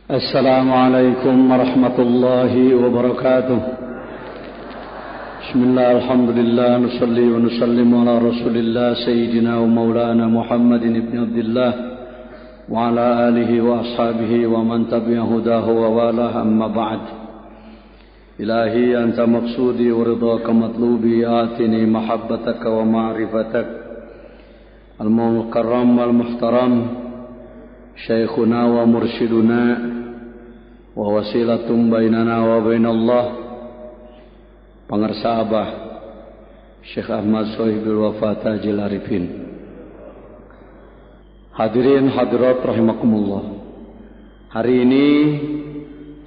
السلام عليكم ورحمة الله وبركاته. بسم الله الحمد لله نصلي ونسلم على رسول الله سيدنا ومولانا محمد بن عبد الله وعلى آله وأصحابه ومن تبع هداه ووالاه أما بعد. إلهي أنت مقصودي ورضاك مطلوبي آتني محبتك ومعرفتك. المكرم والمحترم شيخنا ومرشدنا ووسيلة بيننا وبين الله Pangarsa Abah Syekh Ahmad Sohibul Wafa Tajil Arifin. Hadirin hadirat rahimakumullah. Hari ini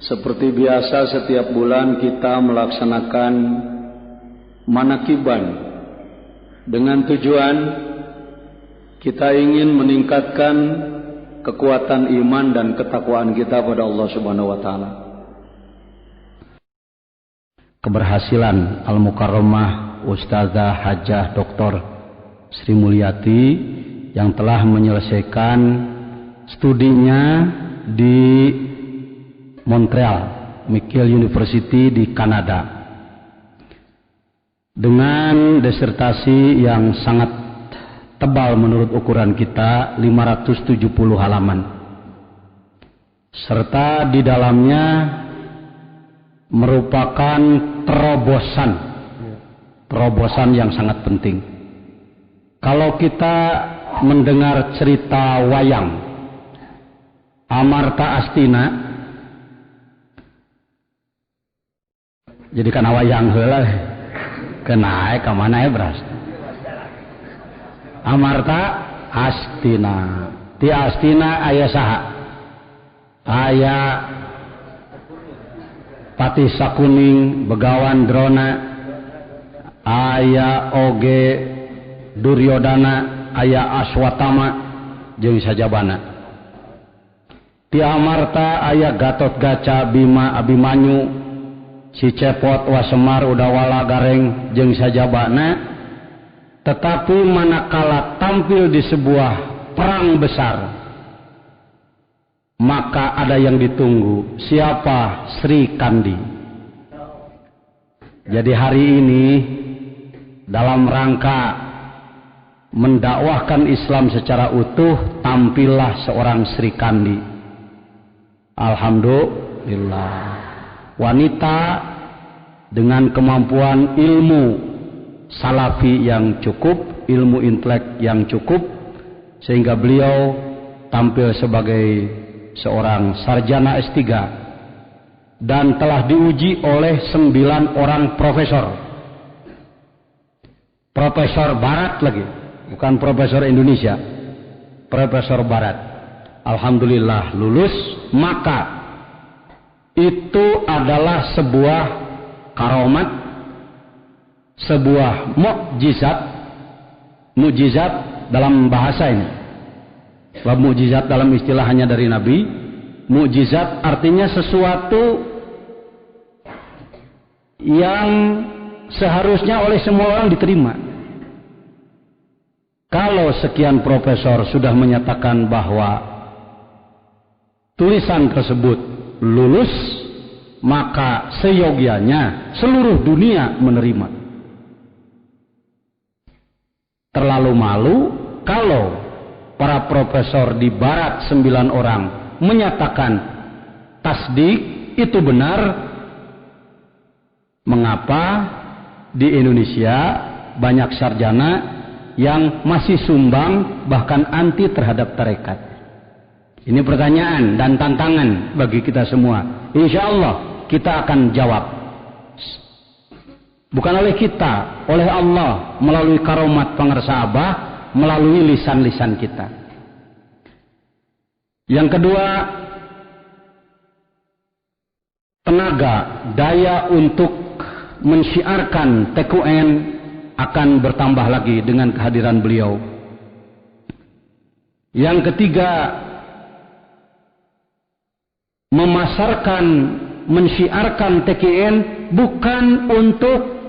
seperti biasa setiap bulan kita melaksanakan manakiban dengan tujuan kita ingin meningkatkan kekuatan iman dan ketakwaan kita pada Allah Subhanahu wa taala. Keberhasilan Al-Mukarramah Ustazah Hajjah Dr. Sri Mulyati yang telah menyelesaikan studinya di Montreal, McGill University di Kanada dengan disertasi yang sangat tebal menurut ukuran kita, 570 halaman, serta di dalamnya merupakan terobosan yang sangat penting. Kalau kita mendengar cerita wayang Amarta Astina, jadi kana wayang heula kena ka mana beras Amarta Astina. Ti Astina aya saha? Aya Patih Sakuning, Begawan Drona, aya oge Duryodana, aya Aswatama jeung sajabana. Ti Amarta aya Gatot Kaca, Bima, Abimanyu, si Cepot, Wasemar, Udawala, Gareng jeung sajabana. Tetapi manakala tampil di sebuah perang besar, maka ada yang ditunggu. Siapa? Sri Kandi. Jadi hari ini dalam rangka mendakwahkan Islam secara utuh, tampillah seorang Sri Kandi. Alhamdulillah, wanita dengan kemampuan ilmu salafi yang cukup, ilmu intelek yang cukup, sehingga beliau tampil sebagai seorang sarjana S3 dan telah diuji oleh 9 orang profesor. Profesor Barat lagi, bukan profesor Indonesia, profesor Barat. Alhamdulillah lulus. Maka itu adalah sebuah karomat, sebuah mukjizat dalam bahasa ini. Sebab mukjizat dalam istilah hanya dari Nabi. Mukjizat artinya sesuatu yang seharusnya oleh semua orang diterima. Kalau sekian profesor sudah menyatakan bahwa tulisan tersebut lulus, maka seyogianya seluruh dunia menerima. Terlalu malu kalau para profesor di Barat 9 orang menyatakan tasdik itu benar. Mengapa di Indonesia banyak sarjana yang masih sumbang bahkan anti terhadap tarekat? Ini pertanyaan dan tantangan bagi kita semua. Insya Allah kita akan jawab. Bukan oleh kita, oleh Allah melalui karomat Pangarsa Abah, melalui lisan-lisan kita. Yang kedua, tenaga, daya untuk mensyiarkan TQN akan bertambah lagi dengan kehadiran beliau. Yang ketiga, memasarkan, mensyiarkan TQN bukan untuk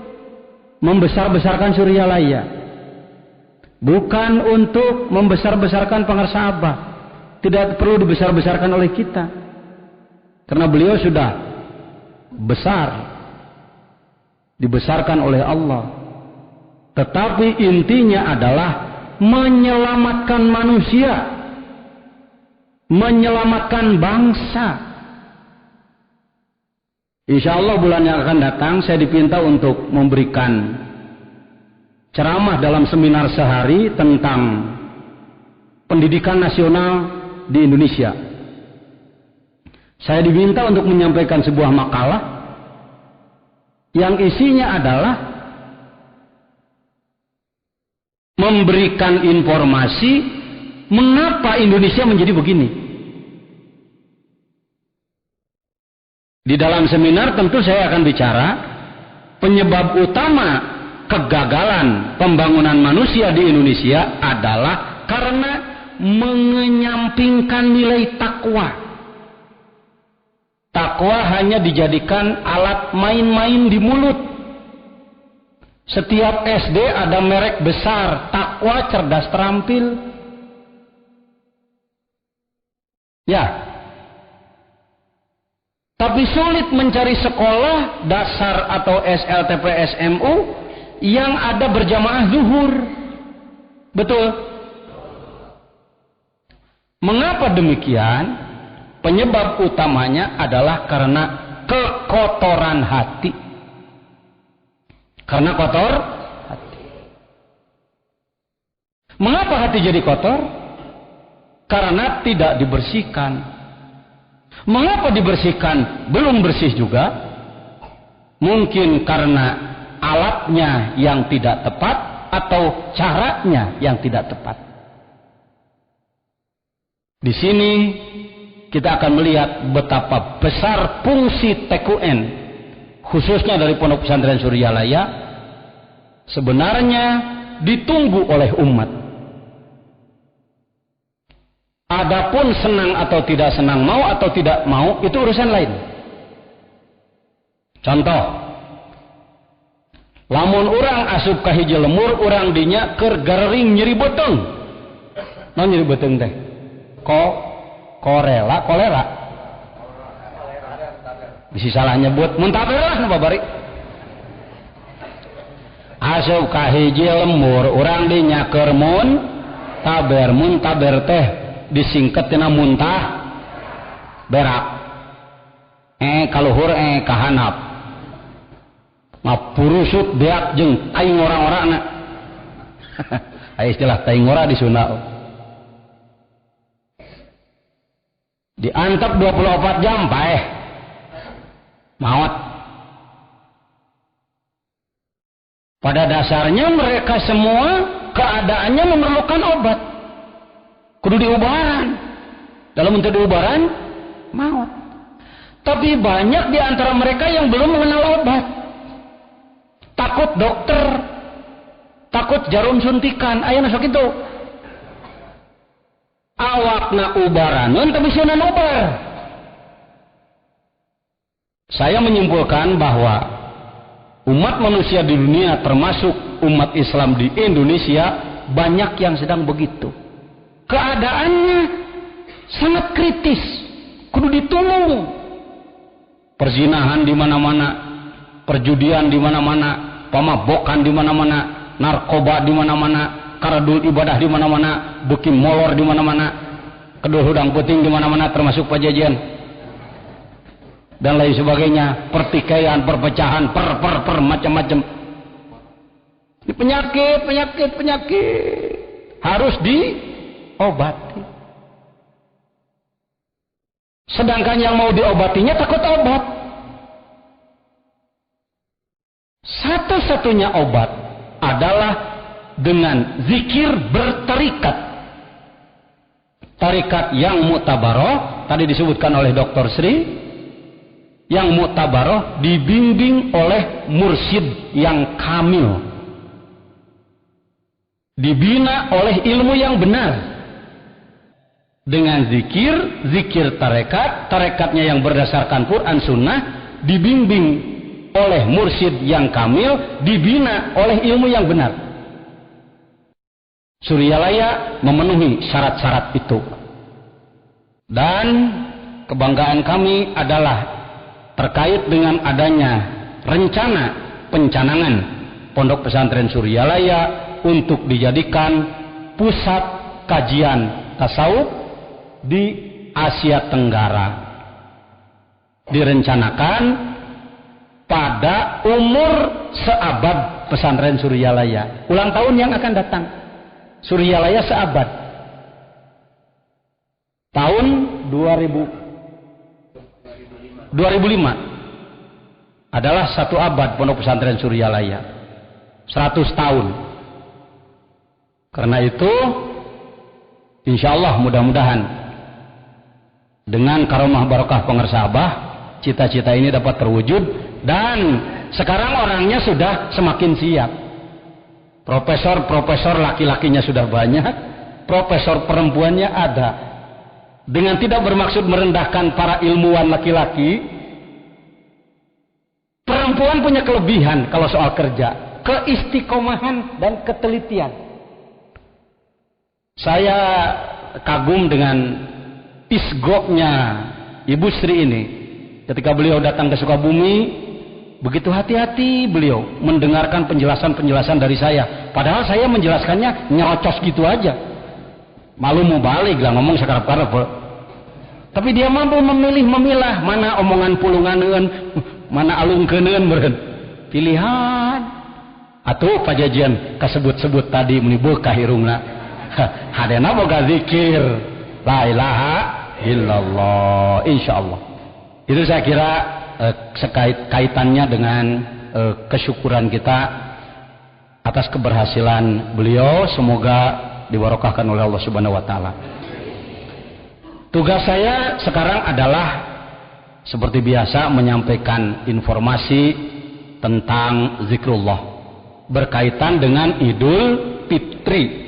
membesar-besarkan Suryalaya, bukan untuk membesar-besarkan Pangarsa Abah. Tidak perlu dibesar-besarkan oleh kita. Karena beliau sudah besar, dibesarkan oleh Allah. Tetapi intinya adalah menyelamatkan manusia, menyelamatkan bangsa. Insya Allah bulan yang akan datang saya dipinta untuk memberikan ceramah dalam seminar sehari tentang pendidikan nasional di Indonesia. Saya diminta untuk menyampaikan sebuah makalah yang isinya adalah memberikan informasi mengapa Indonesia menjadi begini. Di dalam seminar tentu saya akan bicara penyebab utama kegagalan pembangunan manusia di Indonesia adalah karena mengenyampingkan nilai takwa. Takwa hanya dijadikan alat main-main di mulut. Setiap SD ada merek besar, takwa cerdas terampil. Ya. Tapi sulit mencari sekolah dasar atau SLTP SMU yang ada berjamaah zuhur. Betul? Mengapa demikian? Penyebab utamanya adalah karena kekotoran hati. Karena kotor hati. Mengapa hati jadi kotor? Karena tidak dibersihkan. Mengapa dibersihkan? Belum bersih juga. Mungkin karena alatnya yang tidak tepat atau caranya yang tidak tepat. Di sini kita akan melihat betapa besar fungsi TQN, khususnya dari Pondok Pesantren Suryalaya, sebenarnya ditunggu oleh umat. Adapun senang atau tidak senang, mau atau tidak mau, itu urusan lain. Contoh, lamun orang asup ka hiji lemur, orang dinya keur garering nyeri beteng. Naon nyeri beteng teh? Kolera. Bisa salah nyebut, muntaber lah nu babari. Asup ka hiji lemur, urang dinya keur muntaber teh disingket tina muntah berak. Kaluhur kahanap. Mapurusut beak jeung aing orang-orangna. Aya istilah taing ora di Sunda. Diantep 24 jam paeh maot. Pada dasarnya mereka semua keadaannya memerlukan obat. Kudu diubaran. Dalam bentuk diubaran maut. Tapi banyak di antara mereka yang belum mengenal obat. Takut dokter, takut jarum suntikan, aya nu sakitu. Awakna ubaraneun tapi sieuna ubar. Saya menyimpulkan bahwa umat manusia di dunia termasuk umat Islam di Indonesia banyak yang sedang begitu. Keadaannya sangat kritis, kudu ditolong. Perzinahan di mana-mana, perjudian di mana-mana, pemabokan di mana-mana, narkoba di mana-mana, karadul ibadah di mana-mana, beuki molor di mana-mana, kedul hudang puting di mana-mana, termasuk pajajian dan lain sebagainya, pertikaian, perpecahan, macam-macam. Ini penyakit harus diobati. Sedangkan yang mau diobatinya takut obat. Satu-satunya obat adalah dengan zikir bertarikat. Tarikat yang mu'tabaroh tadi disebutkan oleh Dr. Sri, yang mu'tabaroh dibimbing oleh mursyid yang kamil, dibina oleh ilmu yang benar. Dengan zikir tarekatnya yang berdasarkan Quran Sunnah, dibimbing oleh mursyid yang kamil, dibina oleh ilmu yang benar. Suryalaya memenuhi syarat-syarat itu. Dan kebanggaan kami adalah terkait dengan adanya rencana pencanangan Pondok Pesantren Suryalaya untuk dijadikan pusat kajian tasawuf di Asia Tenggara. Direncanakan pada umur seabad Pesantren Suryalaya, ulang tahun yang akan datang. Suryalaya seabad, tahun 2005 adalah satu abad Pondok Pesantren Suryalaya, 100 tahun. Karena itu insya Allah mudah-mudahan dengan karomah barokah pengersabah cita-cita ini dapat terwujud. Dan sekarang orangnya sudah semakin siap. Profesor laki-lakinya sudah banyak, profesor perempuannya ada. Dengan tidak bermaksud merendahkan para ilmuwan laki-laki, perempuan punya kelebihan kalau soal kerja, keistiqomahan dan ketelitian. Saya kagum dengan isgoknya Ibu Sri ini. Ketika beliau datang ke Sukabumi, begitu hati-hati beliau mendengarkan penjelasan-penjelasan dari saya. Padahal saya menjelaskannya nyerocos gitu aja. Malu mau balik lah ngomong sekarang-karang. Tapi dia mampu memilah mana omongan pulunganeun, mana alungkeuneun beureun. Pilihan. Atuh pajajian kasebut-sebut tadi meni beukah irungna. Hadena boga zikir la ilaha illallah insyaallah. Itu saya kira kaitannya dengan kesyukuran kita atas keberhasilan beliau, semoga dibarokahkan oleh Allah Subhanahu wa taala. Tugas saya sekarang adalah seperti biasa menyampaikan informasi tentang zikrullah berkaitan dengan Idul Fitri.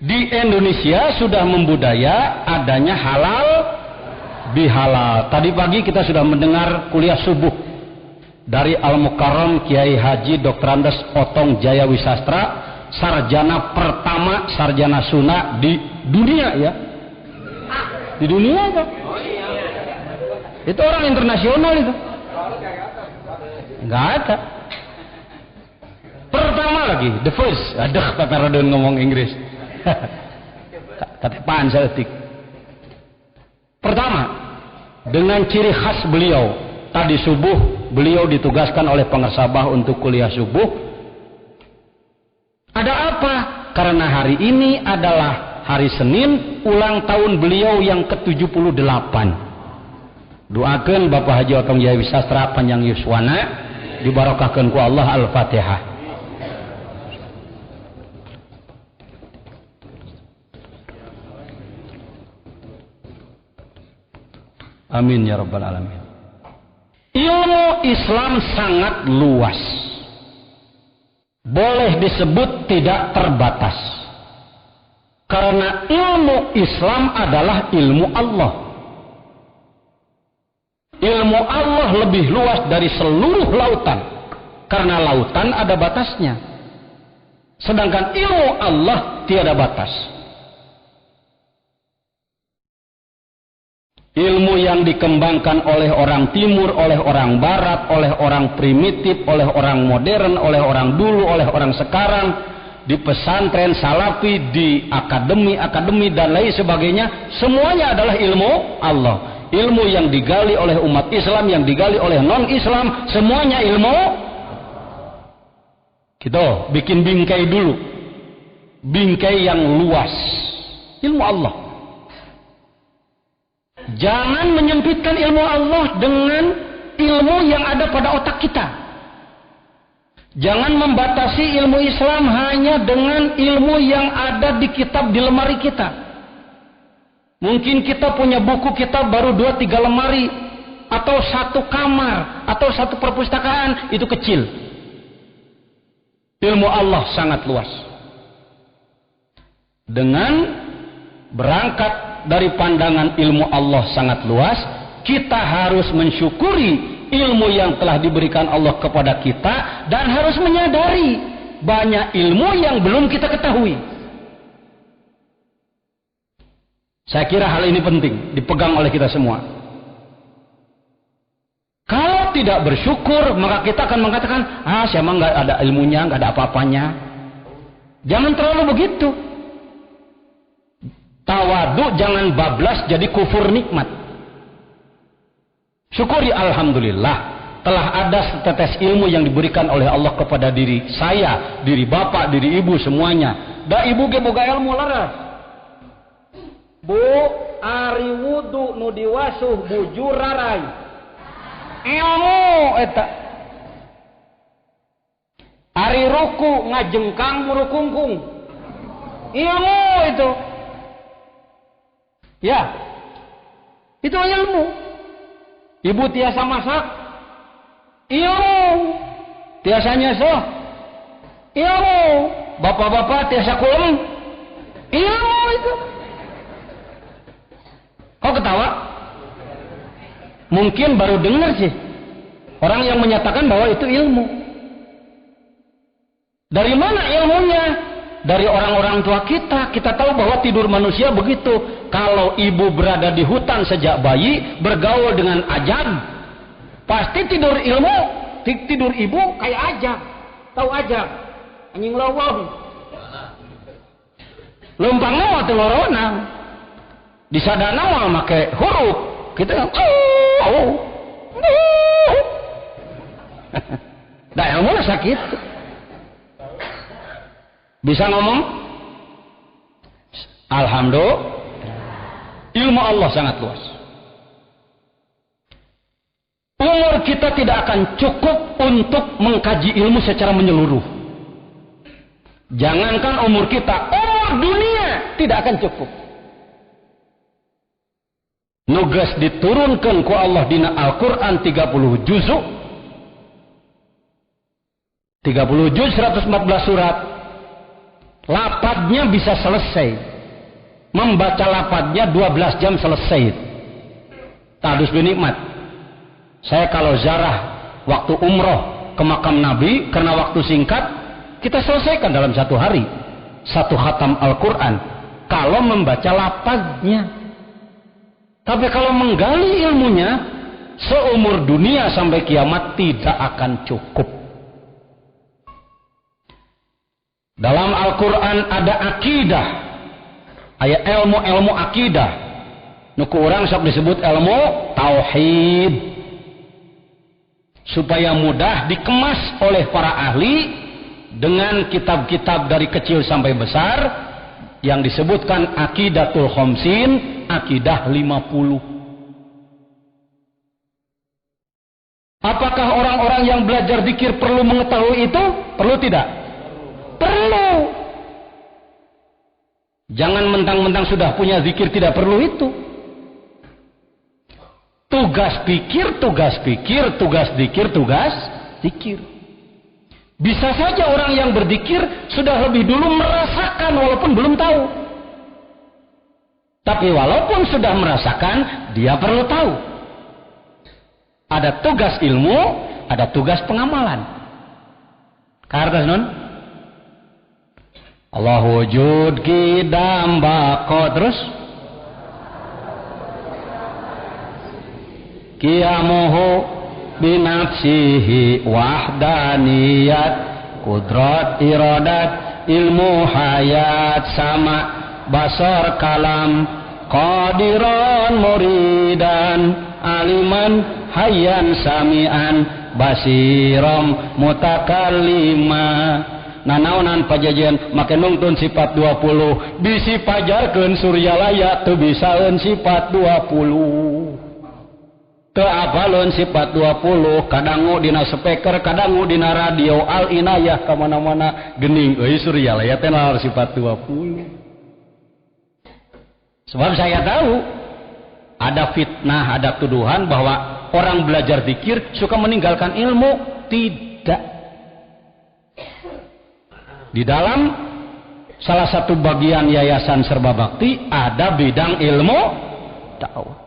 Di Indonesia sudah membudaya adanya halal bihalal. Tadi pagi kita sudah mendengar kuliah subuh dari Al-Mukarram Kiai Haji Dr. Andes Otong Jaya Wisastra, sarjana pertama sarjana sunnah di dunia ya. Di dunia kan? Itu orang internasional itu. Enggak ada. Pertama lagi, the first. Aduh, Pak Radon ngomong Inggris. Katepaan seetik. Pertama, dengan ciri khas beliau, tadi subuh beliau ditugaskan oleh pengersabah untuk kuliah subuh. Ada apa? Karena hari ini adalah hari Senin, ulang tahun beliau yang ke-78. Doakan Bapak Haji Otong Jaya Wisastra panjang yuswana, dibarokahkan ku Allah. Al-Fatihah. Amin ya rabbal alamin. Ilmu Islam sangat luas, boleh disebut tidak terbatas, karena ilmu Islam adalah ilmu Allah. Ilmu Allah lebih luas dari seluruh lautan, karena lautan ada batasnya, sedangkan ilmu Allah tiada batas. Ilmu yang dikembangkan oleh orang timur, oleh orang barat, oleh orang primitif, oleh orang modern, oleh orang dulu, oleh orang sekarang, di pesantren salafi, di akademi dan lain sebagainya, semuanya adalah ilmu Allah. Ilmu yang digali oleh umat Islam, yang digali oleh non-Islam, semuanya ilmu. Kita bikin bingkai dulu, bingkai yang luas, ilmu Allah. Jangan menyempitkan ilmu Allah dengan ilmu yang ada pada otak kita. Jangan membatasi ilmu Islam hanya dengan ilmu yang ada di kitab di lemari kita. Mungkin kita punya buku kitab baru 2-3 lemari, atau satu kamar, atau satu perpustakaan, itu kecil. Ilmu Allah sangat luas. Dengan berangkat dari pandangan ilmu Allah sangat luas, kita harus mensyukuri ilmu yang telah diberikan Allah kepada kita, dan harus menyadari banyak ilmu yang belum kita ketahui. Saya kira hal ini penting dipegang oleh kita semua. kita tidak bersyukur, maka kita akan mengatakan, saya mah nggak ada ilmunya, nggak ada apa-apanya. Jangan terlalu begitu. Tawadu jangan bablas jadi kufur nikmat. Syukuri alhamdulillah telah ada setetes ilmu yang diberikan oleh Allah kepada diri saya, diri bapak, diri ibu semuanya. Da ibu ge boga ilmu laras. Bu, ari wudu nu diwasuh bujur rarai. Ilmu eta. Ari ruku ngajengkang buru kungkung. Ilmu itu. Ya. Itu ilmu. Ibu tiasa masak. Ilmu. Tiasa nyesel. Ilmu. Bapak-bapak tiasa kulem. Ilmu itu. Kok ketawa? Mungkin baru dengar sih. Orang yang menyatakan bahwa itu ilmu. Dari mana ilmunya? Dari orang-orang tua kita. Kita tahu bahwa tidur manusia begitu. Kalau ibu berada di hutan sejak bayi, bergaul dengan ajam, pasti tidur ilmu. Tidur ibu kayak ajam. Tahu ajam? Anjing lawang. Lempangnya mah teu ngoronang. Di sadana mah make huruf. Kita da ilmu sakit. Bisa ngomong? Alhamdulillah. Ilmu Allah sangat luas. Umur kita tidak akan cukup untuk mengkaji ilmu secara menyeluruh. Jangankan umur kita, umur dunia tidak akan cukup. Nugas diturunkan ku Allah dina Al-Quran 30 juzuk. 30 juz 114 surat. Lapatnya bisa selesai. Membaca lapatnya 12 jam selesai. Tadus binikmat. Saya kalau zarah waktu umroh ke makam Nabi karena waktu singkat, kita selesaikan dalam 1 hari 1 khatam Al-Quran kalau membaca lapatnya. Tapi kalau menggali ilmunya seumur dunia sampai kiamat tidak akan cukup. Dalam Al-Quran ada akidah, ayat ilmu akidah. Nuku orang sok disebut ilmu tauhid, supaya mudah dikemas oleh para ahli dengan kitab-kitab dari kecil sampai besar yang disebutkan akidatul khomsin, akidah 50. Apakah orang-orang yang belajar zikir perlu mengetahui itu? Perlu tidak? Perlu. Jangan mentang-mentang sudah punya zikir tidak perlu itu. Tugas zikir. Bisa saja orang yang berzikir sudah lebih dulu merasakan walaupun belum tahu. Tapi walaupun sudah merasakan, dia perlu tahu. Ada tugas ilmu, ada tugas pengamalan. Karena non Allah wujud kidam bako terus qiyamuhu binafsihi wahdaniyat kudrat iradat ilmu hayat sama basar kalam qadiran muridan aliman hayyan samian basiram mutakallima. Nanaonan pajajian make nungtun sifat 20 bisi pajarkeun suryalaya teu bisaeun sifat 20 teu apaleun sifat 20 kadangu dina speaker kadangu dina radio al inayah ka mana-mana geuning euy suryalaya teh naon sifat 20. Sebab saya tahu ada fitnah, ada tuduhan bahwa orang belajar zikir suka meninggalkan ilmu. Tidak. Di dalam salah satu bagian Yayasan Serba Bakti ada bidang ilmu dakwah.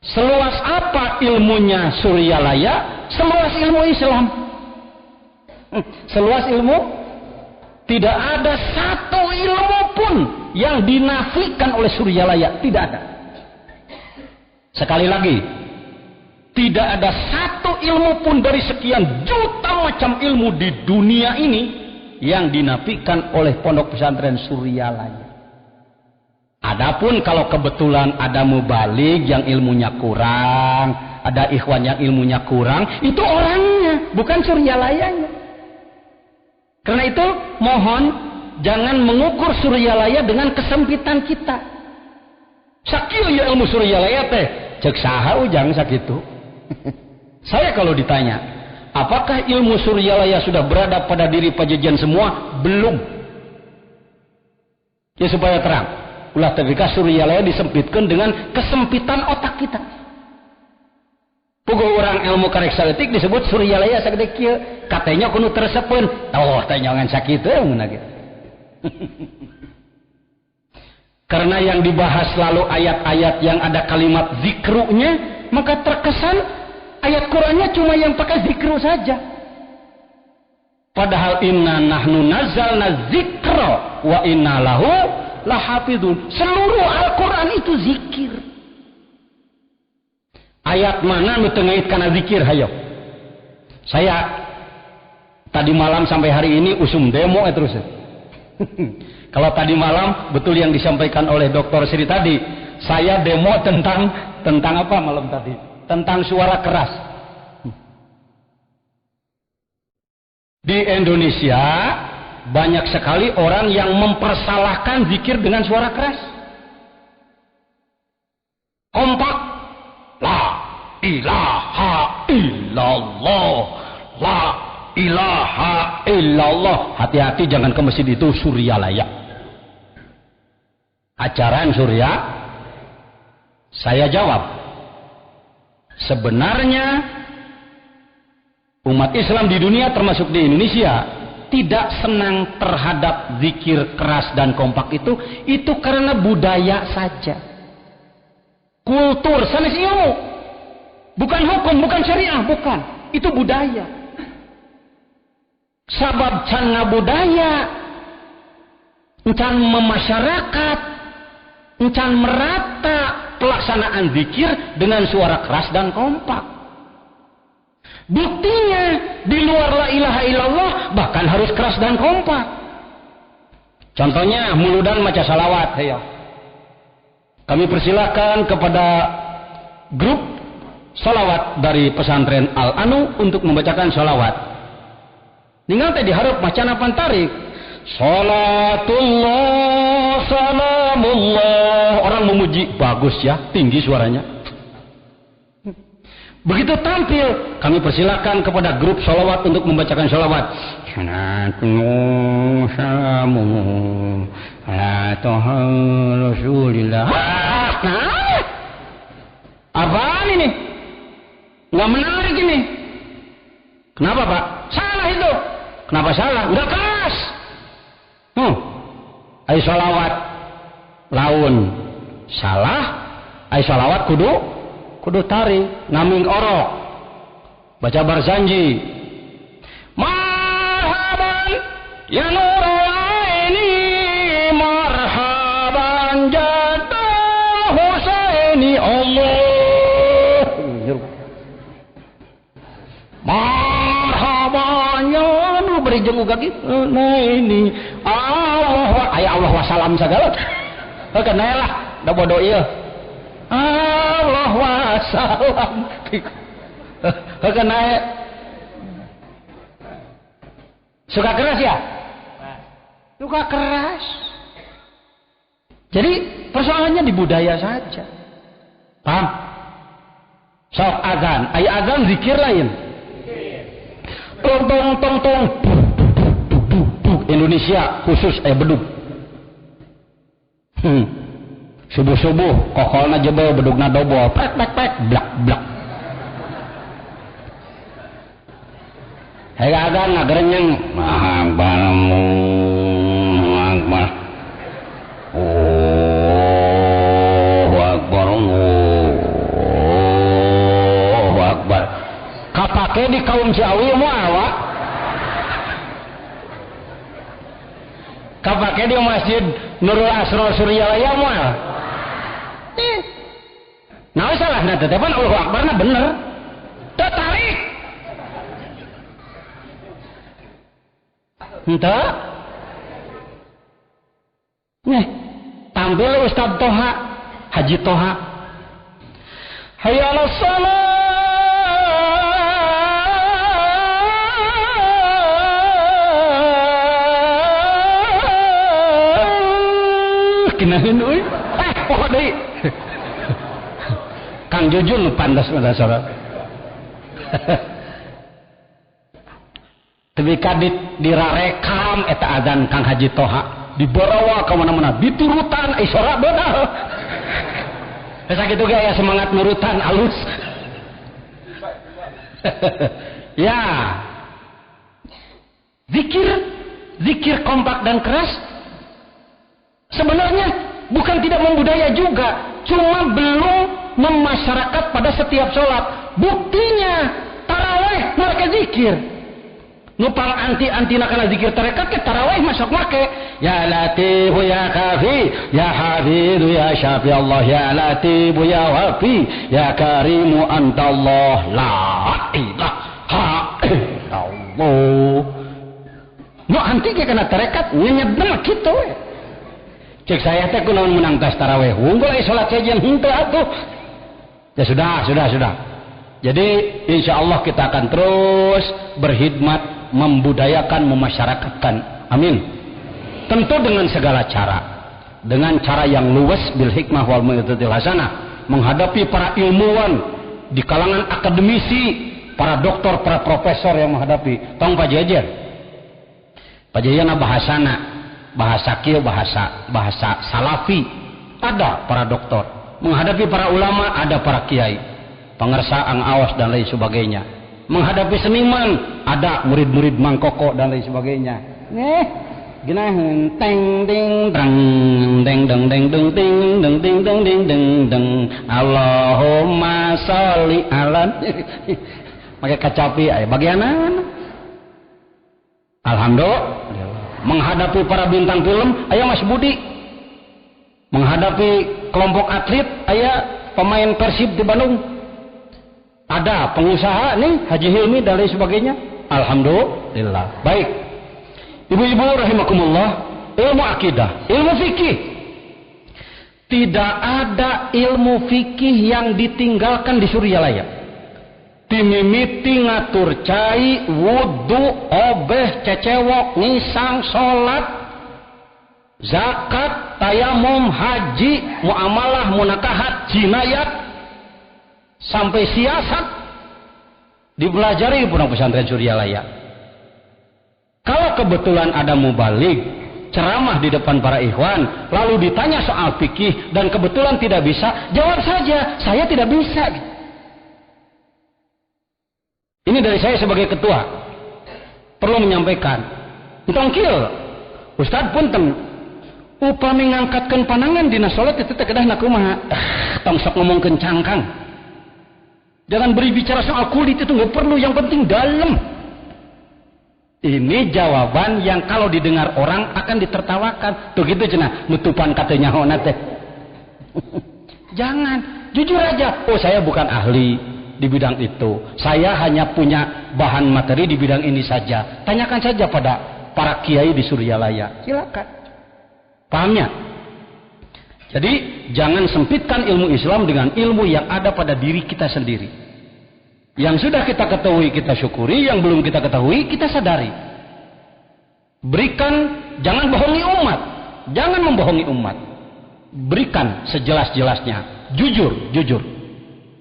Seluas apa ilmunya Suryalaya? Seluas ilmu Islam. Seluas ilmu, tidak ada satu ilmu pun yang dinafikan oleh Suryalaya. Tidak ada. Sekali lagi, Tidak ada satu ilmu pun dari sekian juta macam ilmu di dunia ini yang dinafikan oleh Pondok Pesantren Suryalaya. Adapun kalau kebetulan ada mubalik yang ilmunya kurang, ada ikhwan yang ilmunya kurang, itu orangnya, bukan Suryalayanya. Karena itu mohon jangan mengukur Suryalaya dengan kesempitan kita. Sakieu ya ilmu Suryalaya teh, cek saha ujang sakitu. Saya kalau ditanya, apakah ilmu Suryalaya sudah berada pada diri Pajajian semua? Belum. Ya supaya terang, ulah ketika Suryalaya disempitkan dengan kesempitan otak kita. Puguh orang ilmu karek saeutik disebut Suryalaya sagede kieu, katanya kudu tersepeun. Oh, teh nyangan sakitu mun gitu. Karena yang dibahas selalu ayat-ayat yang ada kalimat zikrunya, maka terkesan ayat Qur'annya cuma yang pakai zikru saja. Padahal inna nahnu nazzalna zikra wa inna lahu lahafidun. Seluruh Al-Quran itu zikir. Ayat mana nu teu ngait kana zikir hayo? Saya tadi malam sampai hari ini usum demo terus. Kalau tadi malam betul yang disampaikan oleh Dr. Sri tadi, saya demo tentang apa malam tadi? Tentang suara keras. Di Indonesia banyak sekali orang yang mempersalahkan zikir dengan suara keras. Kompak, la ilaha illallah, la ilaha illallah. Hati-hati jangan ke masjid itu Suryalaya. Ajaran Surya. Saya jawab, sebenarnya umat Islam di dunia termasuk di Indonesia tidak senang terhadap zikir keras dan kompak itu karena budaya saja, kultur, sanes ilmu, bukan hukum, bukan syariah, bukan, itu budaya. Sabab can ngabudaya, encan memasyarakat, encan merata pelaksanaan zikir dengan suara keras dan kompak. Buktinya di luar la ilaha illallah bahkan harus keras dan kompak. Contohnya muludan maca salawat. Ayo. Kami persilakan kepada grup salawat dari pesantren Al-Anu untuk membacakan salawat. Ningal teh diharap macana pantarik. Salatullah salamullah. Orang memuji, bagus ya, tinggi suaranya. Begitu tampil, kami persilakan kepada grup sholawat untuk membacakan sholawat. Apaan ini? Nggak menarik ini. Kenapa Pak? Salah itu. Kenapa salah? Udah keras. Ayo sholawat laun salah. Ayo sholawat kudu tari, naming orok, baca barzanji. Marhaban ya nurul aini, marhaban jadal Husaini Allah. Marhaban ya nu beri jeung uga kitu. Nah ini Allah, aya Allah wassalam sagala. Heukeun lah, da bodoh ieu. Allah wassalam. Heukeun nae. Suka keras ya? Suka keras. Jadi persoalannya di budaya saja. Paham? Sok azan, aya azan zikir lain. Tong tong tong tong. Indonesia khusus bedug. Subuh-subuh kokolna jebol bedugna dobol, pek pek pek blak blak. Hayu azan ngagerenyeng mahbalamu akbar. Oh akbar, oh akbar. Kapake di kaum Ciawi moal wa. Kapake di Masjid Nurul Asrar Suryalaya moal. Nah salah nanti tepan Allahu Akbar nah bener. Henteu. Nih, tampil Ustaz Toha, Haji Toha. Hayya 'alas shalah. Kinahin euy. Poho deui. Kang Jujun pantas pada salat. Tapi kadit dirarekam eta adzan Kang Haji Toha dibarawa ka mana-mana diturutan isyarat beunal. Asa kitu ge aya semangat nurutan alus. Ya. Zikir kompak dan keras sebenarnya bukan tidak membudaya juga, cuma belum memasyarakat pada setiap sholat. Buktinya taraweh mereka zikir. Nupang anti-antina kana zikir tarekat ke tarawih masuk make ya latif ya kafi ya hafidh ya syafi Allah ya latif ya wafi ya karimu antallah la ilaha illallah. No anti ke kana tarekat nyedem kitu we. Cek saya teh kunaon menang tos tarawih unggul salat sejen henteu atuh. Ya sudah. Jadi insya Allah kita akan terus berkhidmat membudayakan, memasyarakatkan. Amin. Tentu dengan segala cara. Dengan cara yang luwes bil hikmah wal mau'izatil hasanah, menghadapi para ilmuwan di kalangan akademisi, para doktor, para profesor yang menghadapi. Tong Pak Jejer. Pak Jejer bahasana, bahasa kieu bahasa salafi. Ada para doktor. Menghadapi para ulama ada para kiai. Pengersa ang awas dan lain sebagainya. Menghadapi seniman ada murid-murid mangkoko dan lain sebagainya. Gina teng ding dang deng deng deng deng ding deng ding deng ding deng deng Allahumma sholli ala make kacapi aya bagianan. Alhamdulillah. Menghadapi para bintang film aya Mas Budi. Menghadapi kelompok atlet aya pemain Persib di Bandung. Ada pengusaha nih Haji Hilmi dan lain sebagainya. Alhamdulillah. Baik. Ibu-ibu rahimakumullah, ilmu akidah, ilmu fikih. Tidak ada ilmu fikih yang ditinggalkan di Suryalaya. Timimiti ngatur cai, wudu, obeh, cecewok, nisang, salat, zakat, tayamum, haji, muamalah, munakahat, jinayat, sampai siasat dipelajari pondok pesantren Suryalaya. Kalau kebetulan ada mubalik ceramah di depan para ikhwan lalu ditanya soal fikih dan kebetulan tidak bisa, jawab saja saya tidak bisa. Ini dari saya sebagai ketua perlu menyampaikan tongkil Ustaz punten upami ngangkatkeun panangan dina salat itu teh kedahna kumaha tong sok ngomongkeun cangkang. Jangan beri bicara soal kulit, itu nggak perlu, yang penting dalam. Ini jawaban yang kalau didengar orang akan ditertawakan. Tuh gitu cenah, nutupan katanya hona teh. Jangan, jujur aja. Oh saya bukan ahli di bidang itu. Saya hanya punya bahan materi di bidang ini saja. Tanyakan saja pada para kiai di Suryalaya. Silakan. Pahamnya? Jadi jangan sempitkan ilmu Islam dengan ilmu yang ada pada diri kita sendiri. Yang sudah kita ketahui kita syukuri, yang belum kita ketahui kita sadari. Berikan, jangan bohongi umat. Jangan membohongi umat. Berikan sejelas-jelasnya. Jujur.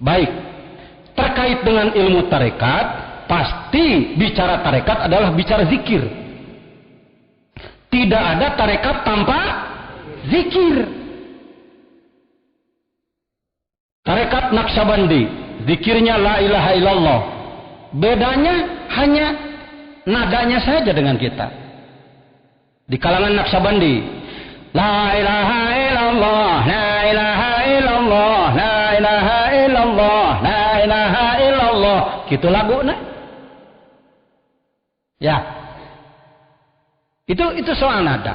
Baik. Terkait dengan ilmu tarekat, pasti bicara tarekat adalah bicara zikir. Tidak ada tarekat tanpa zikir. Tarekat Naqsyabandi, zikirnya la ilaha illallah. Bedanya hanya nadanya saja dengan kita. Di kalangan Naqsyabandi, la ilaha illallah, la ilaha illallah, la ilaha illallah, la ilaha illallah. Gitu laguna. Ya. Itu soal nada.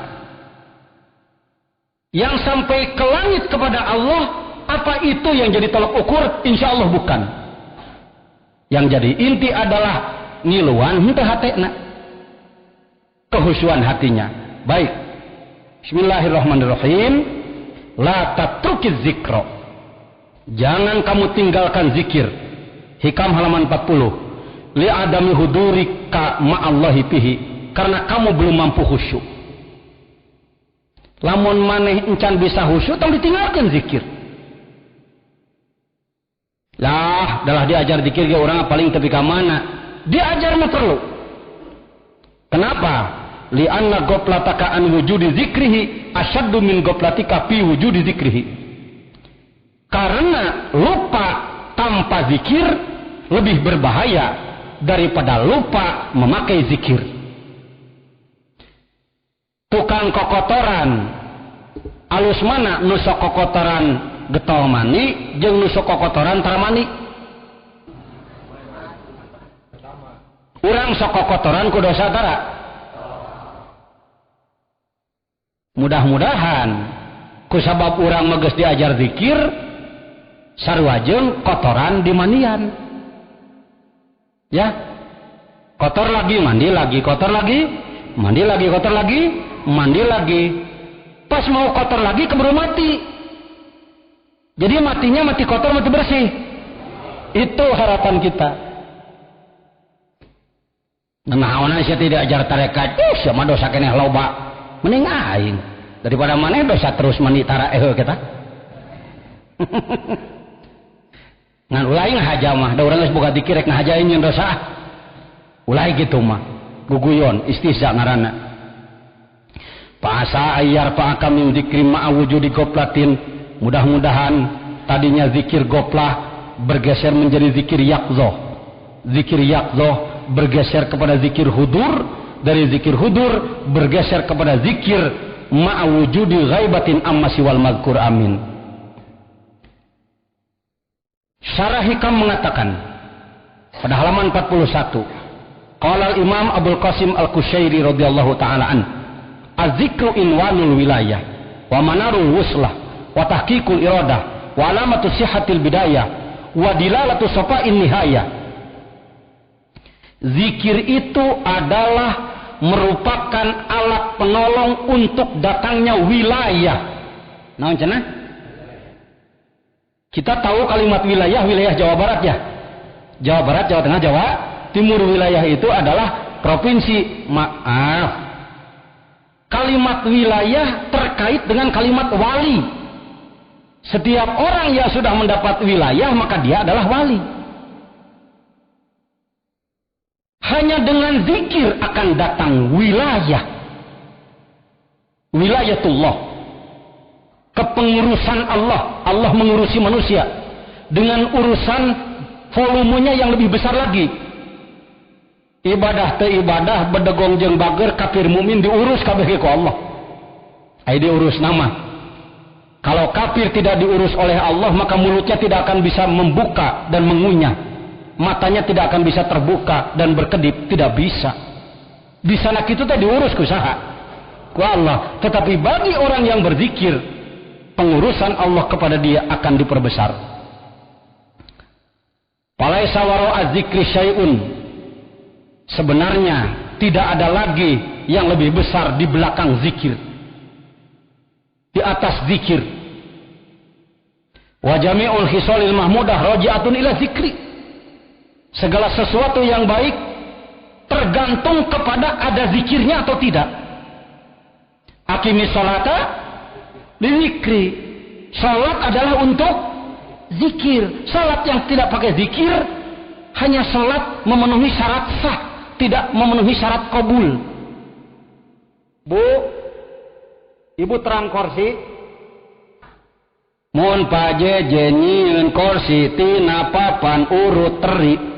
Yang sampai ke langit kepada Allah, apa itu yang jadi tolak ukur? Insya Allah bukan. Yang jadi inti adalah ngiluan henteu hatena. kehusuan hatinya. Baik. Bismillahirrahmanirrahim. La tatrukiz zikra. Jangan kamu tinggalkan zikir. Hikam halaman 40. Li adami hudurika ma'allahi fihi. Karena kamu belum mampu khusyuk. Lamun maneh encan bisa khusyuk, tong ditinggalkan zikir. Lah, adalah diajar zikir ge urang paling tepi ka mana? Diajar mah perlu. Kenapa? Li'anna goplataka an wujudi zikrihi asyaddu min goplatika fi wujudi zikrihi. Karena lupa tanpa zikir lebih berbahaya daripada lupa memakai zikir. Tukang kokotoran alus mana nu sok kokotoran getol mani jeung nu sok kokotoran tara mani? Urang sok kokotoran ku dosa tara. Mudah-mudahan kusabab urang mah geus diajar zikir sarua jeung kotoran di manian. Ya. Kotor lagi, mandi lagi, kotor lagi, mandi lagi, kotor lagi, mandi lagi. Pas mau kotor lagi keburu mati. Jadi matinya mati kotor, mati bersih. Itu harapan kita. Nahawana sia tidak ajar tarekat, sia mah dosa keneh loba. Mending aing daripada maneh dosa terus mandi tara kita. Ngan ulah ngahaja mah, da urang geus boga dikir rek ngahajain nyeun dosa. Ulah gitu mah. Guguyon istihza ngaranna. Fa'asa ayyar fa'aka min dzikri ma'a wujudi goplatin. Mudah-mudahan tadinya zikir goplah bergeser menjadi zikir yaqzah. Zikir yaqzah bergeser kepada zikir hudur, dari zikir hudur bergeser kepada zikir ma'a wujudi ghaibatin amma siwal mazkur. Amin. Syarah Hikam mengatakan pada halaman 41, qala al-Imam Abdul Qasim Al-Qushairi radhiyallahu taala an, az-zikru inwanul wilayah wa manarul wuslah wa tahqiqul iradah wa alamatu sihhatil bidayah wa dilalatu safa'in nihayah. Zikir itu adalah merupakan alat penolong untuk datangnya wilayah. Naon cenah? Kita tahu kalimat wilayah, wilayah Jawa Barat ya. Jawa Barat, Jawa Tengah, Jawa Timur. Wilayah itu adalah provinsi. Maaf. Kalimat wilayah terkait dengan kalimat wali. Setiap orang yang sudah mendapat wilayah maka dia adalah wali. Hanya dengan zikir akan datang wilayah. Wilayatullah. Kepengurusan Allah. Allah mengurusi manusia dengan urusan volumenya yang lebih besar lagi. Ibadah te ibadah bedegong jeung bager kafir mumin diurus kabeh ku Allah. Ai diurus nama. Kalau kafir tidak diurus oleh Allah maka mulutnya tidak akan bisa membuka dan mengunyah. Matanya tidak akan bisa terbuka dan berkedip, tidak bisa. Di sana kitu teh diurus ku saha? Ku Allah. Tetapi bagi orang yang berzikir, pengurusan Allah kepada dia akan diperbesar. Palaisa wara'a dzikri syai'un. Sebenarnya tidak ada lagi yang lebih besar di belakang zikir. Di atas zikir. Wa jami'ul khisalil mahmudah raji'atun ila zikri. Segala sesuatu yang baik tergantung kepada ada zikirnya atau tidak. Aqimis sholata dzikri. Salat adalah untuk zikir. Salat yang tidak pakai zikir hanya salat memenuhi syarat sah, tidak memenuhi syarat kabul. Bu, ibu terang kursi. Mun paje jenyeun kursi tina papan urut teri.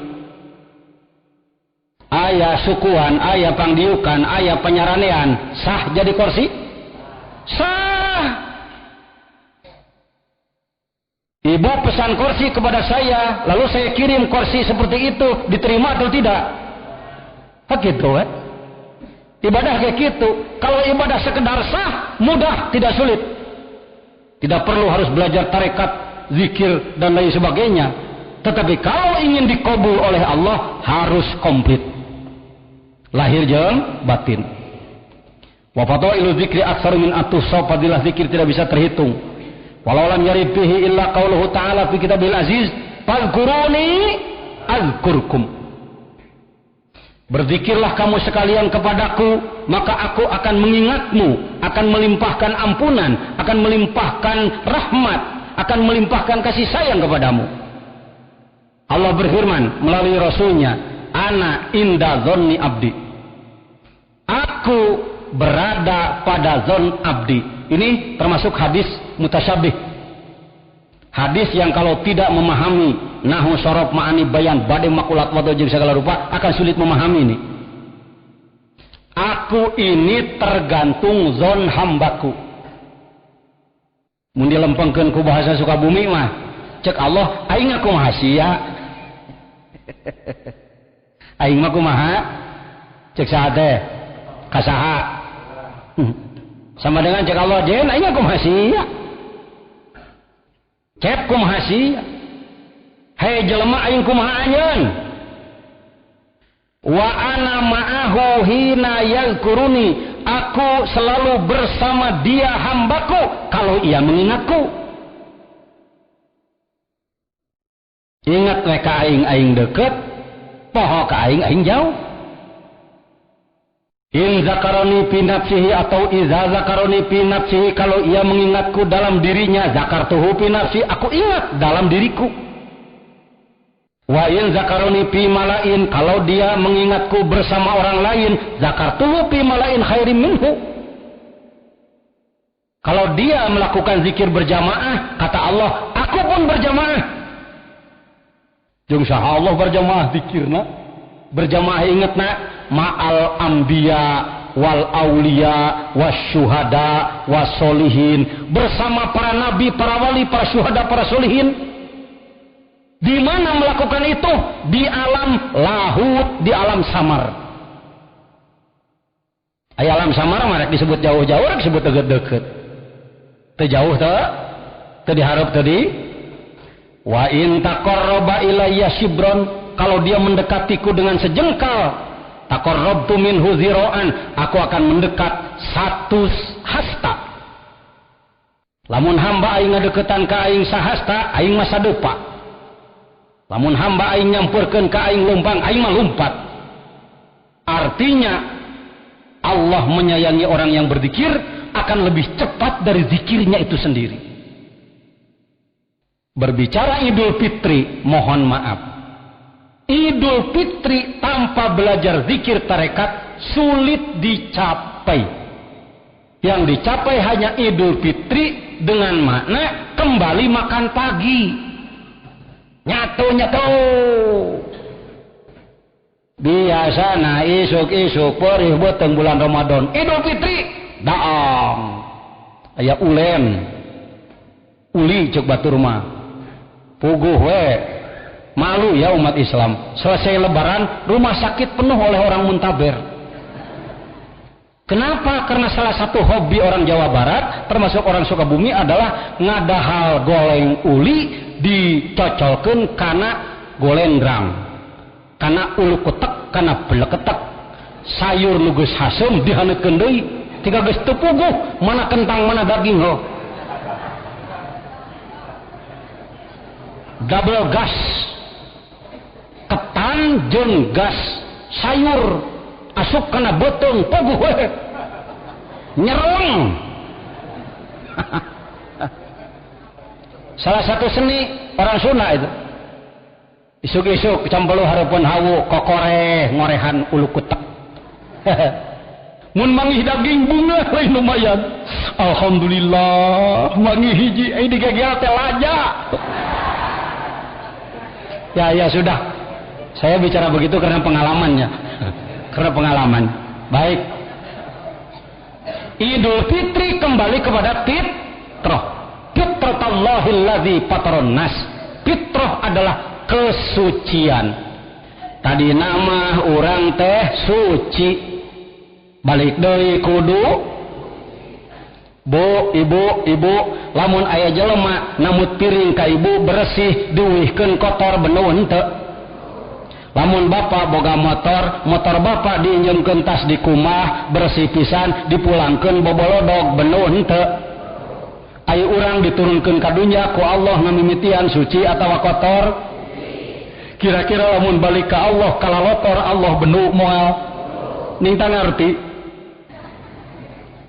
Aya sukuan, aya pangdiukan, aya penyaranean, sah jadi kursi? Sah. Ibu pesan kursi kepada saya, lalu saya kirim kursi seperti itu, diterima atau tidak? Begitu kan? Ibadah kayak gitu. Kalau ibadah sekedar sah, mudah, tidak sulit. Tidak perlu harus belajar tarekat, zikir, dan lain sebagainya. Tetapi kalau ingin dikabul oleh Allah, harus komplit. Lahir jeung batin. Wa fadailu dzikri aktsar min atussa, fadilah zikir tidak bisa terhitung. Walau lam yarid bihi illa qauluhu ta'ala fi kitabil aziz, fadhkuruni azkurkum. Berzikirlah kamu sekalian kepadaku, maka aku akan mengingatmu, akan melimpahkan ampunan, akan melimpahkan rahmat, akan melimpahkan kasih sayang kepadamu. Allah berfirman melalui Rasulnya, ana inda dzanni abdi. Aku berada pada zon abdi. Ini termasuk hadis mutasyabih. Hadis yang kalau tidak memahami nahu sorof ma'ani bayan badai makulat wado jeung segala rupa akan sulit memahami ini. Aku ini tergantung zon hambaku. Mun dilempengkeun ku bahasa Sukabumi mah cek Allah aing aku maha sia. Aing mah kumaha? Cek saha teh? Kasaha? Sama dengan cek Allah jen aing aku maha sia. Cep kumaha sia. Hei jelema aing kumaha anjeun. Wa ana ma'ahu hina yazkuruni. Aku selalu bersama dia hambaku kalau ia mengingatku. Ingat we ka aing deket, poho ka aing jauh. In zakaroni fi nafsihi atau iza zakaroni fi nafsihi, kalau ia mengingatku dalam dirinya, zakartuhu fi nafsi, aku ingat dalam diriku. Wa in zakaroni fi malain, kalau dia mengingatku bersama orang lain, zakartuhu fi malain khairim minhu. Kalau dia melakukan zikir berjamaah, kata Allah, aku pun berjamaah. Jeung saha Allah berjamaah zikirna, berjamaah ingetna ma'al anbiya wal auliya wasyuhada wasolihin, bersama para nabi, para wali, para syuhada, para solihin. Di mana melakukan itu? Di alam lahut, di alam samar. Ay alam samar mah disebut jauh-jauh, disebut deket-deket. Teu jauh teu diharap tadi. Wa in taqarraba ilayya shibron, kalau dia mendekatiku dengan sejengkal, taqarrabtu minhu zira'an, aku akan mendekat 1 hasta. Lamun hamba aing ngadeukeutan ka aing sahasta, aing mah sadepa. Lamun hamba aing nyamperkeun ka aing lompang, aing mah lumpat. Artinya Allah menyayangi orang yang berzikir akan lebih cepat dari zikirnya itu sendiri. Berbicara Idul Fitri, mohon maaf. Idul Fitri tanpa belajar zikir tarekat sulit dicapai. Yang dicapai hanya Idul Fitri dengan makna kembali makan pagi. Nyatu. Biasana isuk-isuk perih beteng bulan Ramadan. Idul Fitri daang. Aya ulen. Uli cek batur mah. Puguh we. Malu ya umat Islam. Selesai lebaran, rumah sakit penuh oleh orang muntaber. Kenapa? Karena salah satu hobi orang Jawa Barat, termasuk orang Sukabumi, adalah ngadahal goleng uli dicocolkeun kana golendrang, kana ulu kutek, kana beleketek. Sayur nu geus hasem dihaneukeun deui, tinggal geus teu puguh, mana kentang mana daging ho. Double gas, ketan jeung gas sayur asup kana beuteung puguh we nyereng. Salah satu seni orang Sunda itu isuk-isuk campelu hareupeun hawu kokoreh ngorehan ulu kutek. Mun mangih daging bunga lain lumayan. Alhamdulillah mangih hiji ai digegel teh laja. Ya sudah, saya bicara begitu karena pengalamannya. Karena pengalaman. Baik, Idul Fitri kembali kepada fitrah. Fitratullahil ladzi fataron nas. Fitrah adalah kesucian. Tadi nama orang teh suci. Balik deui kudu Bu, ibu, lamun aya jelema namut piring ka ibu bersih, diuihkeun kotor beneun teu? Lamun bapak boga motor bapak diinjemkeun tas di kumah bersih pisan dipulangkeun bobolodog benuh henteu. Aya urang diturunkeun ka dunya ku Allah ngamimitian suci atawa kotor. Kira-kira lamun balik ka Allah kalalotor Allah benuh moal ningta ngarti.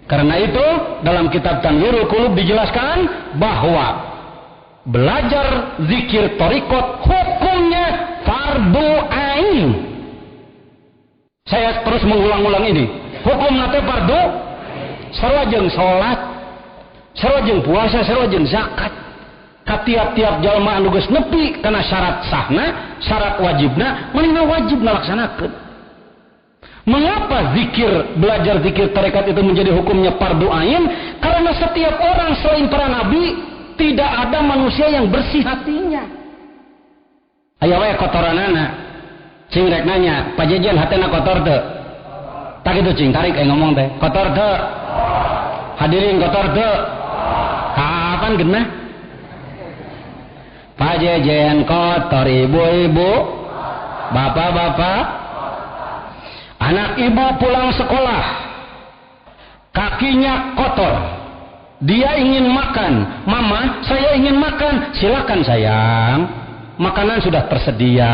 Karena itu dalam kitab Tanwirul Qulub dijelaskan bahwa belajar zikir thariqat hukumnya fardu ain. Saya terus mengulang-ulang ini. Hukum nate fardu sarua jeung salat, sarua jeung puasa, sarua jeung zakat. Ka tiap-tiap jalma anu geus nepi kana syarat sahna, syarat wajibna, manehna wajib ngalaksanakeun. Mengapa belajar zikir tarekat itu menjadi hukumnya fardu ain? Karena setiap orang selain para nabi tidak ada manusia yang bersih hatinya. Aya wae kotoranana. Cing rek nanya, Pak Jejen hatena kotor teu? Tak kitu cing tarik ngomong teh. Kotor teu? Hadirin kotor teu? Kapan genah? Pak Jejen kotor, ibu-ibu, bapak-bapak. Anak ibu pulang sekolah, kakinya kotor. Dia ingin makan. Mama, saya ingin makan. Silakan sayang. Makanan sudah tersedia.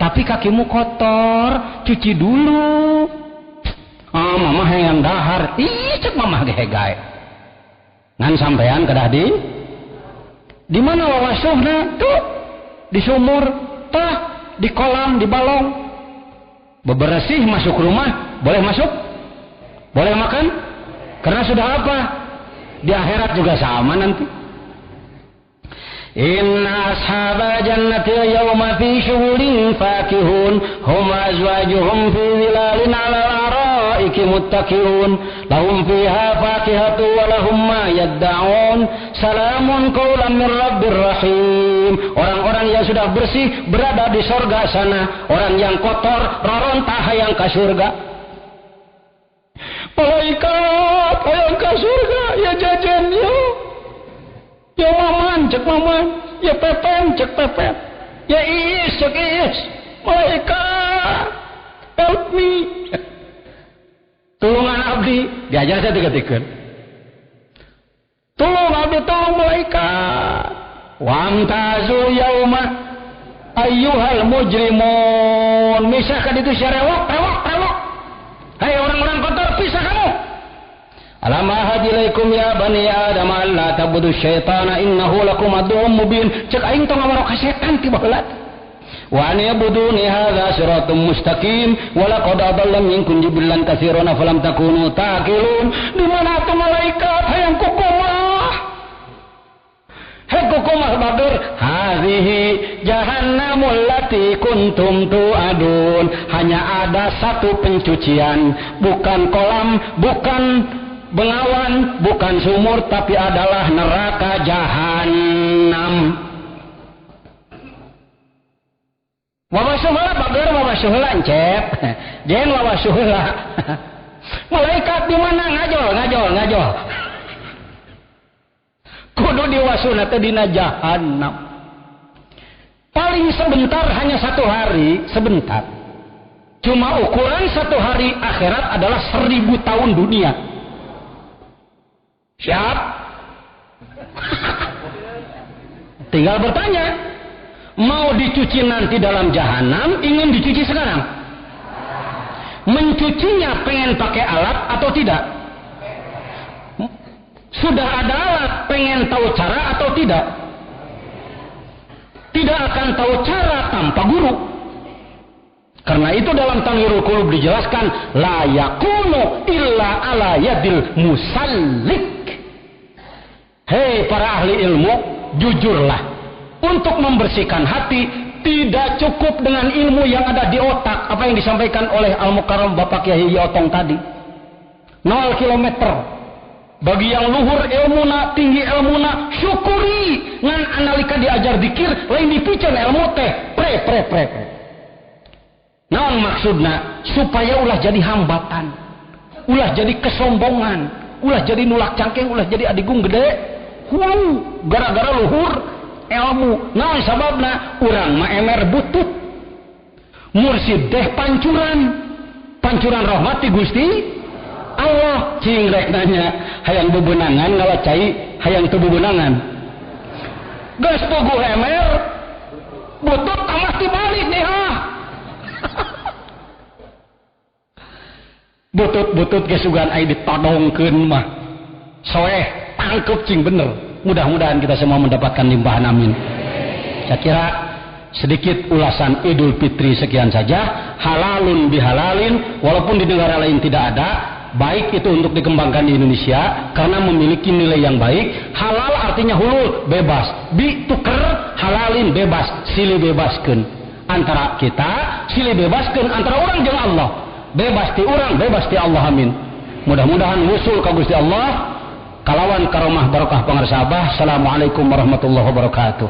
Tapi kakimu kotor. Cuci dulu. Oh, mama hayang dahar. Ih, cek mama gehe-gae. Ngan sampean kedah di mana wawasuhna? Tuh, di sumur, tah, di kolam, di balong. Bebersih masuk rumah, boleh masuk? Boleh makan? Karena sudah apa? Di akhirat juga sama nanti. Inna ashabal jannati yawma fi syughulin fakihun hum azwajuhum fi zilalin 'alal araiki muttaqiun lahum fiha fakihatu wa lahum ma yad'un salamun qaulan min rabbir rahim. Orang-orang yang sudah bersih berada di surga sana, orang yang kotor roronta hayang ka surga. Malaikat hayang ka surga ya jajan yo. Ya maman cek maman, ya pepen cek pepen, ya iis cek iis. Malaikat help me. Tulungan abdi diajar saya tiga-tiga. Tolong abdi, tolong malaikat. Wamtazu yauma ayyuhal mujrimun. Misahkan itu syarewak, rewak. Hai orang-orang kotor, pisah kamu. Alam ahad ilaikum ya bani Adam alla tabudu syaitana innahu lakum aduwwum mubin. Cek aing tong ngamaro ka setan ti baheula. Wa an yabuduni hadza siratum mustaqim wa laqad adalla minkum jibillan katsiran falam takunu taqilun. Di mana tu malaikat hayang kukumah? Hei kukumah badur, hadhihi jahannamul lati kuntum tu'adun. Hanya ada satu pencucian, bukan kolam, bukan bengawan, bukan sumur, tapi adalah neraka jahanam. Wawasuhlah bager, wawasuhlah encep. Jen wawasuhlah. Malaikat di mana ngajol. Kudu diwasuna teh dina jahanam. Paling sebentar hanya 1 hari, sebentar. Cuma ukuran 1 hari akhirat adalah 1000 tahun dunia. Siap? Tinggal bertanya, mau dicuci nanti dalam jahanam, ingin dicuci sekarang? Mencucinya pengen pakai alat atau tidak? Sudah ada alat, pengen tahu cara atau tidak? Tidak akan tahu cara tanpa guru. Karena itu dalam Tanwirul Qulub dijelaskan, la yakunu illa ala yadil musallik. Hei para ahli ilmu, jujurlah. Untuk membersihkan hati, tidak cukup dengan ilmu yang ada di otak. Apa yang disampaikan oleh Al-Mukarram Bapak Kiai Yotong tadi. 0 kilometer. Bagi yang luhur ilmuna, tinggi ilmuna, syukuri. Ngan analika diajar dikir, lain dipican ilmu teh. Pre. Naon maksudna? Supaya ulah jadi hambatan. Ulah jadi kesombongan. Ulah jadi nulak cangkeng, ulah jadi adigung gede. Gara-gara luhur ilmu. Naon sababna? Urang mah emer butut. Mursid teh pancuran rahmat ti Gusti Allah. Cingrek nanya hayang bebenangan ngawacai hayang teu bebenangan. Geus puguh emer butut tamas dibalik nih ha. Butut ge sugan ai ditodongkeun mah. Soeh tangkep cing bener. Mudah-mudahan kita semua mendapatkan limpahan amin. Saya kira sedikit ulasan Idul Fitri sekian saja. Halalun bihalalin, walaupun di negara lain tidak ada, baik itu untuk dikembangkan di Indonesia karena memiliki nilai yang baik. Halal artinya hulul, bebas. Bi tuker, halalin bebas, silih bebaskeun. Antara kita silih bebaskeun antara orang jeung Allah. Bebas ti urang, bebas ti Allah, amin. Mudah-mudahan wusul ka Gusti Allah kalawan karomah barokah pangarsabah. Assalamualaikum warahmatullahi wabarakatuh.